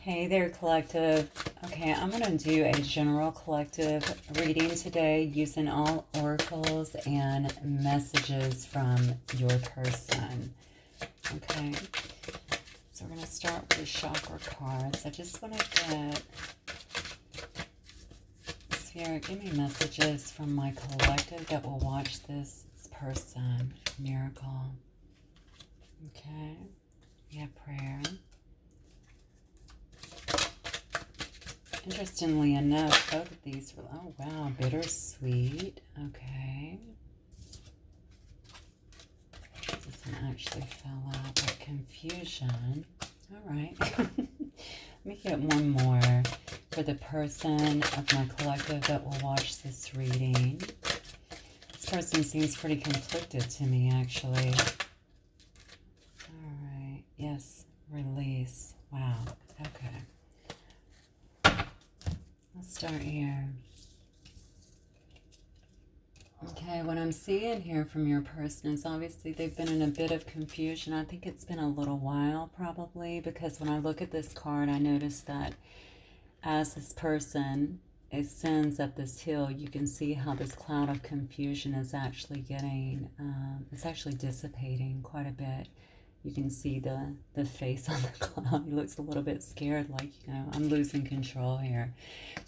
Hey there, collective. Okay, I'm going to do a general collective reading today using all oracles and messages from your person. Okay, so we're going to start with the chakra cards. I just want to get, Spirit, give me messages from my collective that will watch this person. Miracle. Okay, we have prayer. Interestingly enough, both of these were, oh wow, bittersweet. Okay. This one actually fell out, but confusion. All right. Let me get one more for the person of my collective that will watch this reading. This person seems pretty conflicted to me, actually. All right. Yes, release. Wow. Okay. Let's start here. Okay, what I'm seeing here from your person is obviously they've been in a bit of confusion. I think it's been a little while probably, because when I look at this card, I notice that as this person ascends up this hill, you can see how this cloud of confusion is actually getting, it's actually dissipating quite a bit. You can see the face on the cloud. He looks a little bit scared, like, you know, I'm losing control here.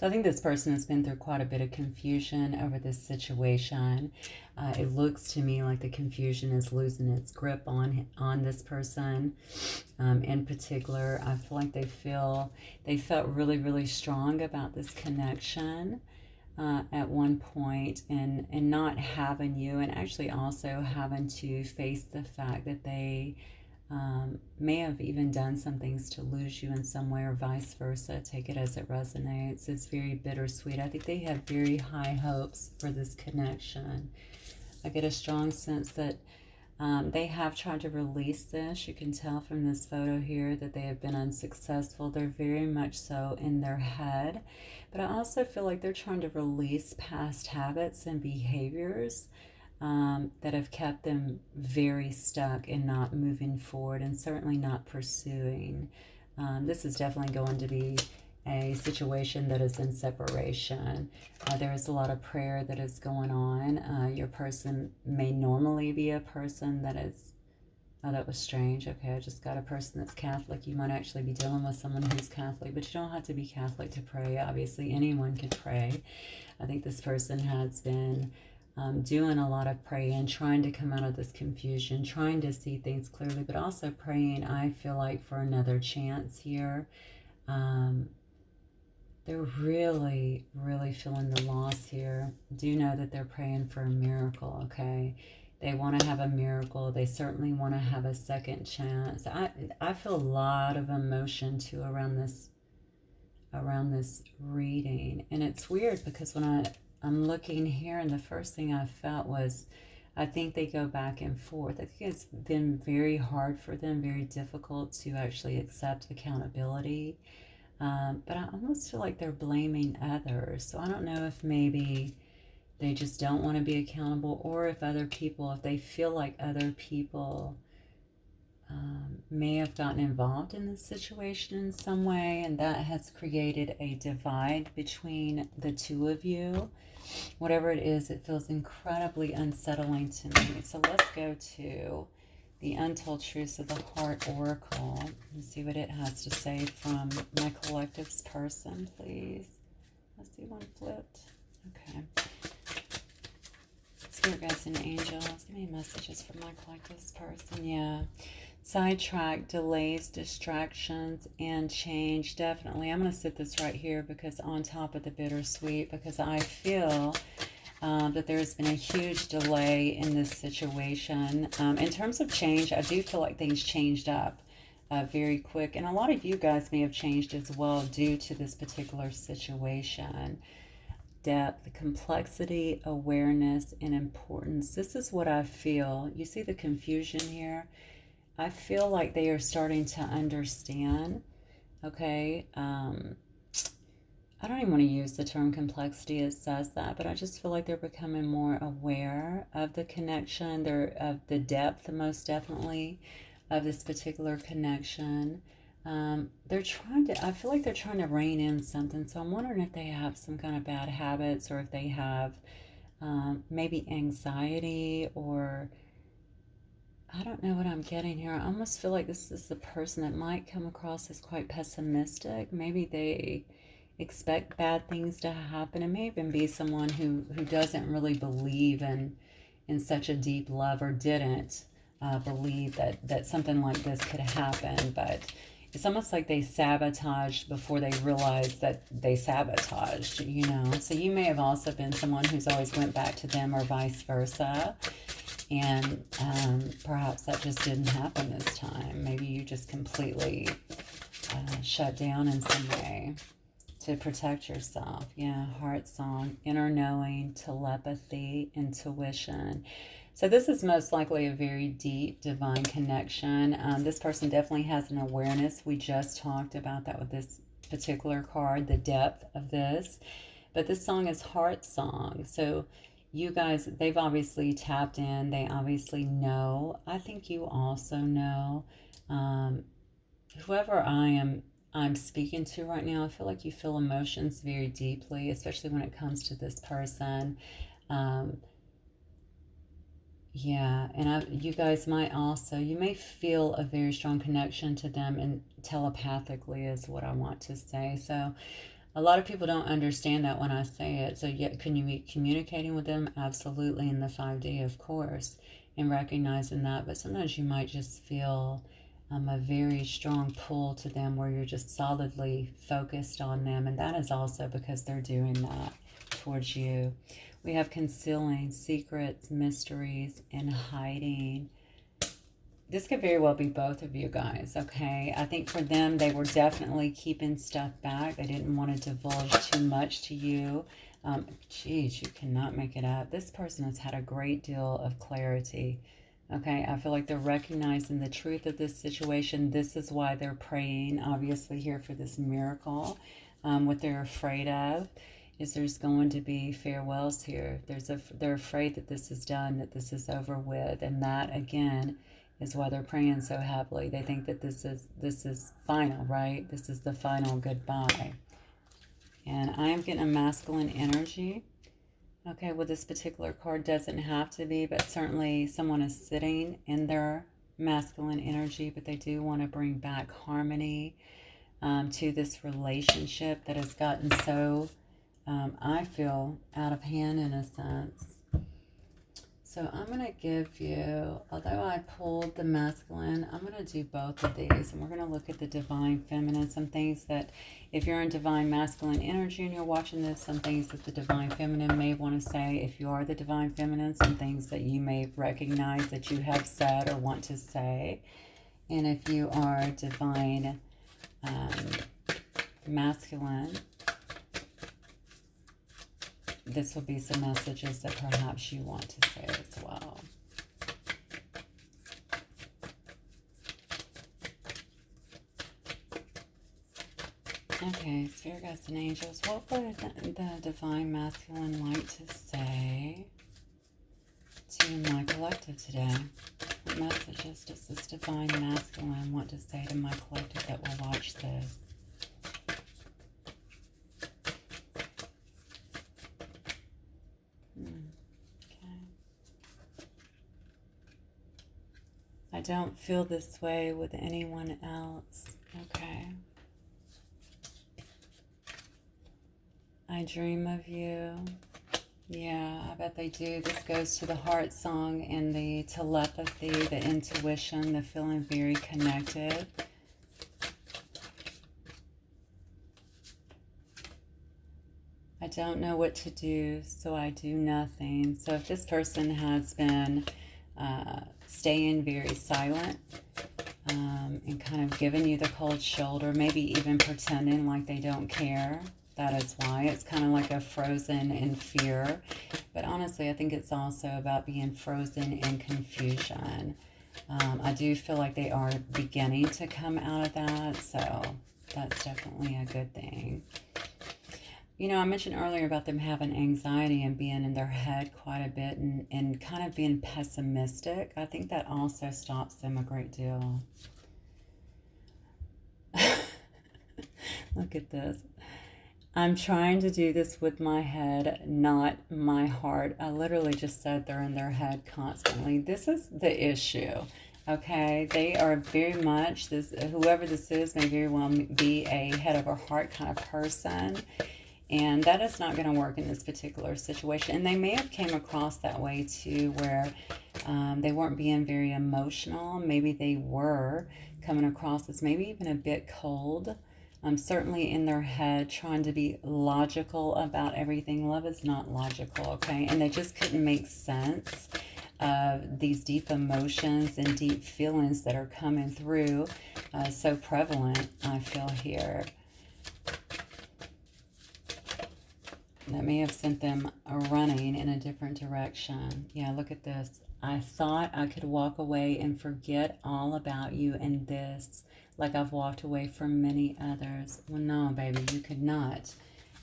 So I think this person has been through quite a bit of confusion over this situation. It looks to me like the confusion is losing its grip on this person. In particular, I feel like they felt really, really strong about this connection. At one point, and not having you, and actually also having to face the fact that they may have even done some things to lose you in some way, or vice versa. Take it as it resonates. It's very bittersweet. I think they have very high hopes for this connection. I get a strong sense that they have tried to release this. You can tell from this photo here that they have been unsuccessful. They're very much so in their head. But I also feel like they're trying to release past habits and behaviors that have kept them very stuck and not moving forward, and certainly not pursuing. This is definitely going to be a situation that is in separation. There is a lot of prayer that is going on. Your person may normally be a person that is, oh, that was strange. Okay, I just got a person that's Catholic. You might actually be dealing with someone who's Catholic, but you don't have to be Catholic to pray. Obviously, anyone can pray. I think this person has been doing a lot of praying, trying to come out of this confusion, trying to see things clearly, but also praying, I feel like, for another chance here. They're really, really feeling the loss here. Do know that they're praying for a miracle, okay? They want to have a miracle. They certainly want to have a second chance. I feel a lot of emotion too around this reading. And it's weird because when I'm looking here, and the first thing I felt was, I think they go back and forth. I think it's been very hard for them, very difficult to actually accept accountability. But I almost feel like they're blaming others. So I don't know if maybe they just don't want to be accountable, or if they feel like other people may have gotten involved in this situation in some way, and that has created a divide between the two of you. Whatever it is, it feels incredibly unsettling to me. So let's go to the Untold Truths of the Heart Oracle and see what it has to say from my collective's person, please. I see one flipped. Okay. Spirit guides and angels, give me messages from my collective's person. Yeah. Sidetrack, delays, distractions, and change. Definitely. I'm going to sit this right here because on top of the bittersweet, because I feel that there's been a huge delay in this situation. In terms of change, I do feel like things changed up very quick. And a lot of you guys may have changed as well due to this particular situation. Depth, complexity, awareness, and importance. This is what I feel. You see the confusion here? I feel like they are starting to understand, okay? I don't even want to use the term complexity, it says that, but I just feel like they're becoming more aware of the connection, of the depth, most definitely, of this particular connection. they're trying to, I feel like they're trying to rein in something. So I'm wondering if they have some kind of bad habits, or if they have maybe anxiety, or I don't know what I'm getting here. I almost feel like this is the person that might come across as quite pessimistic. Maybe they expect bad things to happen. It may even be someone who doesn't really believe in such a deep love, or didn't believe that something like this could happen. But it's almost like they sabotaged before they realized that they sabotaged, you know. So you may have also been someone who's always went back to them, or vice versa. And perhaps that just didn't happen this time. Maybe you just completely shut down in some way to protect yourself. Yeah, heart song, inner knowing, telepathy, intuition. So this is most likely a very deep divine connection. This person definitely has an awareness. We just talked about that with this particular card, the depth of this. But this song is heart song. So you guys, they've obviously tapped in. They obviously know. I think you also know. Whoever I'm speaking to right now, I feel like you feel emotions very deeply, especially when it comes to this person. Um, yeah, and you guys might also, you may feel a very strong connection to them, and telepathically is what I want to say. So a lot of people don't understand that when I say it. So yet, can you be communicating with them? Absolutely, in the 5D, of course, and recognizing that. But sometimes you might just feel a very strong pull to them, where you're just solidly focused on them. And that is also because they're doing that towards you. We have concealing, secrets, mysteries, and hiding. This could very well be both of you guys, okay? I think for them, they were definitely keeping stuff back. They didn't want to divulge too much to you. Geez, you cannot make it up. This person has had a great deal of clarity, okay? I feel like they're recognizing the truth of this situation. This is why they're praying, obviously, here for this miracle. What they're afraid of is there's going to be farewells here. They're afraid that this is done, that this is over with, and that, again, is why they're praying so happily. They think that this is final, right? This is the final goodbye. And I am getting a masculine energy. Okay, well, this particular card doesn't have to be, but certainly someone is sitting in their masculine energy, but they do want to bring back harmony to this relationship that has gotten so, I feel, out of hand in a sense. So I'm going to give you, although I pulled the masculine, I'm going to do both of these. And we're going to look at the divine feminine. Some things that, if you're in divine masculine energy and you're watching this, some things that the divine feminine may want to say. If you are the divine feminine, some things that you may recognize that you have said or want to say. And if you are divine masculine, this will be some messages that perhaps you want to say as well. Okay, Spirit Guides and Angels, what would the Divine Masculine like to say to my collective today? What messages does this Divine Masculine want to say to my collective that will watch this? I don't feel this way with anyone else. Okay. I dream of you. Yeah, I bet they do. This goes to the heart song and the telepathy, the intuition, the feeling very connected. I don't know what to do, so I do nothing. So if this person has been staying very silent and kind of giving you the cold shoulder, maybe even pretending like they don't care, that is why. It's kind of like a frozen in fear. But honestly, I think it's also about being frozen in confusion. I do feel like they are beginning to come out of that, so that's definitely a good thing. You know, I mentioned earlier about them having anxiety and being in their head quite a bit and kind of being pessimistic. I think that also stops them a great deal. Look at this. I'm trying to do this with my head, not my heart. I literally just said they're in their head constantly. This is the issue. Okay, they are very much this. Whoever this is may very well be a head over heart kind of person, and that is not going to work in this particular situation. And they may have came across that way too, where they weren't being very emotional. Maybe they were coming across as maybe even a bit cold. Certainly in their head, trying to be logical about everything. Love is not logical, okay? And they just couldn't make sense of these deep emotions and deep feelings that are coming through, so prevalent, I feel here. That may have sent them running in a different direction. Yeah, look at this. I thought I could walk away and forget all about you and this, like I've walked away from many others. Well, no, baby, you could not.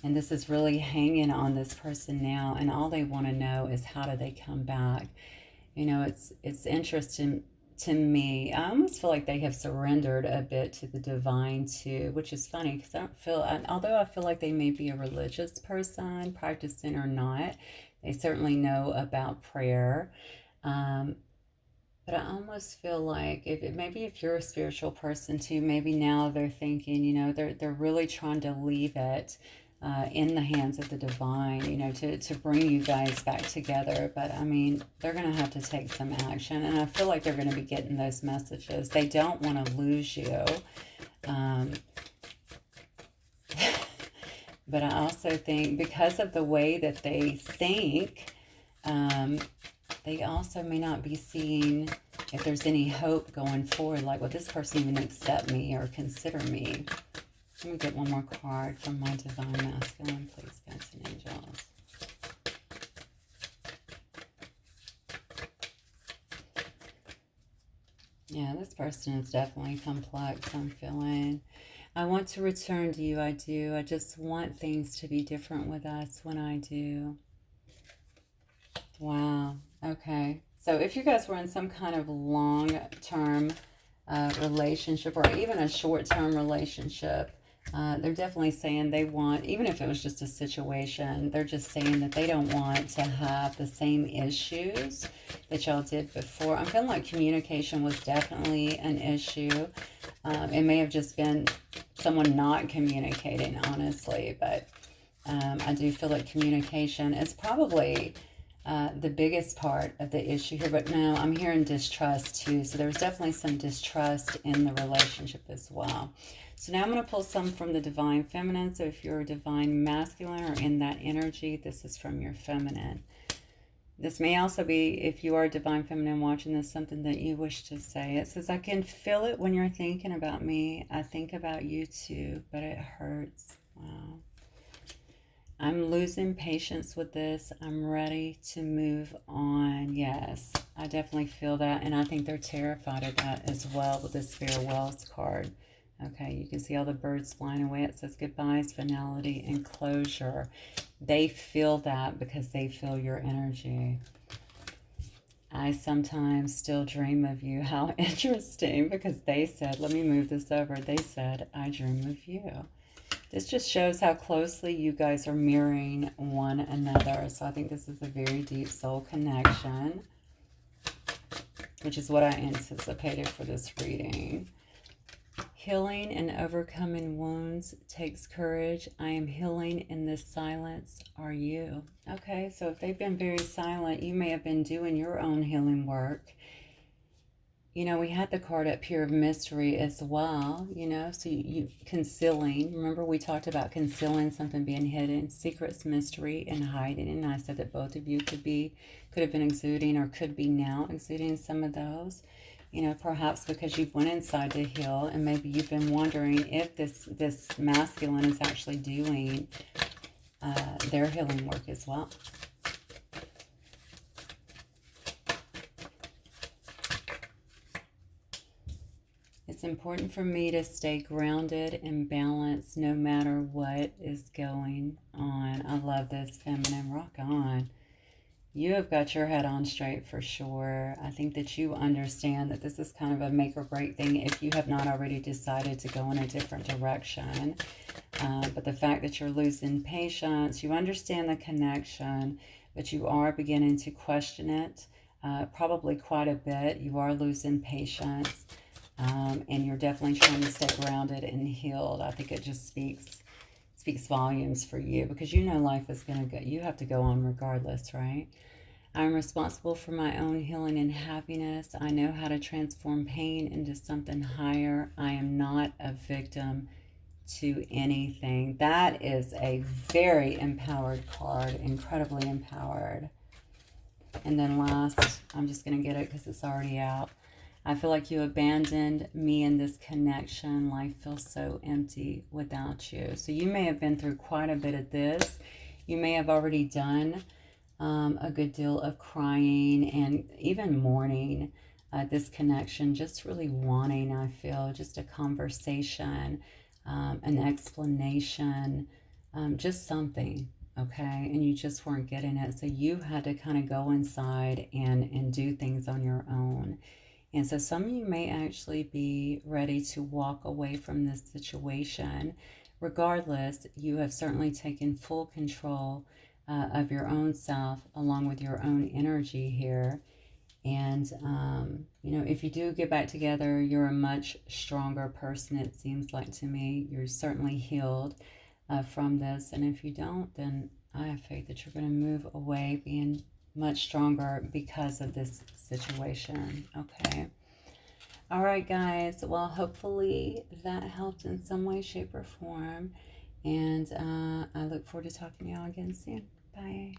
And this is really hanging on this person now, and all they want to know is how do they come back. You know, it's interesting to me. I almost feel like they have surrendered a bit to the divine too, which is funny because I don't feel, although I feel like they may be a religious person, practicing or not, they certainly know about prayer. But I almost feel like maybe if you're a spiritual person too, maybe now they're thinking, you know, they're really trying to leave it in the hands of the divine, you know, to bring you guys back together. But I mean, they're going to have to take some action. And I feel like they're going to be getting those messages. They don't want to lose you. But I also think because of the way that they think, they also may not be seeing if there's any hope going forward. Like, will this person even accept me or consider me? Let me get one more card from my divine masculine, please, guys and angels. Yeah, this person is definitely complex, I'm feeling. I want to return to you, I do. I just want things to be different with us when I do. Wow, okay. So if you guys were in some kind of long-term relationship or even a short-term relationship, they're definitely saying they want, even if it was just a situation, they're just saying that they don't want to have the same issues that y'all did before. I'm feeling like communication was definitely an issue. It may have just been someone not communicating, honestly, but I do feel like communication is probably the biggest part of the issue here. But no, I'm hearing distrust too. So there's definitely some distrust in the relationship as well. So now I'm going to pull some from the divine feminine. So if you're a divine masculine or in that energy, this is from your feminine. This may also be, if you are divine feminine watching this, something that you wish to say. It says, I can feel it when you're thinking about me. I think about you too, but it hurts. Wow. I'm losing patience with this. I'm ready to move on. Yes, I definitely feel that. And I think they're terrified of that as well with this farewells card. Okay, you can see all the birds flying away. It says goodbyes, finality, and closure. They feel that because they feel your energy. I sometimes still dream of you. How interesting, because they said, let me move this over. They said, I dream of you. This just shows how closely you guys are mirroring one another. So I think this is a very deep soul connection, which is what I anticipated for this reading. Healing and overcoming wounds takes courage. I am healing in this silence. Are you? Okay, so if they've been very silent, you may have been doing your own healing work. You know, we had the card up here of mystery as well, you know, so you concealing. Remember we talked about concealing something being hidden, secrets, mystery, and hiding. And I said that both of you could have been exuding or could be now exuding some of those. You know, perhaps because you've went inside to heal and maybe you've been wondering if this masculine is actually doing their healing work as well. It's important for me to stay grounded and balanced no matter what is going on. I love this, feminine. Rock on. You have got your head on straight for sure. I think that you understand that this is kind of a make or break thing if you have not already decided to go in a different direction. But the fact that you're losing patience, you understand the connection, but you are beginning to question it probably quite a bit. You are losing patience, and you're definitely trying to stay grounded and healed. I think it just speaks volumes for you, because you know life is going to go, you have to go on regardless, right? I'm responsible for my own healing and happiness. I know how to transform pain into something higher. I am not a victim to anything. That is a very empowered card, incredibly empowered. And then last, I'm just going to get it because it's already out. I feel like you abandoned me in this connection. Life feels so empty without you. So you may have been through quite a bit of this. You may have already done a good deal of crying and even mourning this connection, just really wanting, I feel, just a conversation, an explanation, just something, okay? And you just weren't getting it. So you had to kind of go inside and do things on your own. And so some of you may actually be ready to walk away from this situation. Regardless, you have certainly taken full control of your own self along with your own energy here. And, you know, if you do get back together, you're a much stronger person, it seems like to me. You're certainly healed from this. And if you don't, then I have faith that you're going to move away being much stronger because of this situation. Okay. All right, guys. Well, hopefully that helped in some way, shape, or form. And I look forward to talking to y'all again soon. Bye.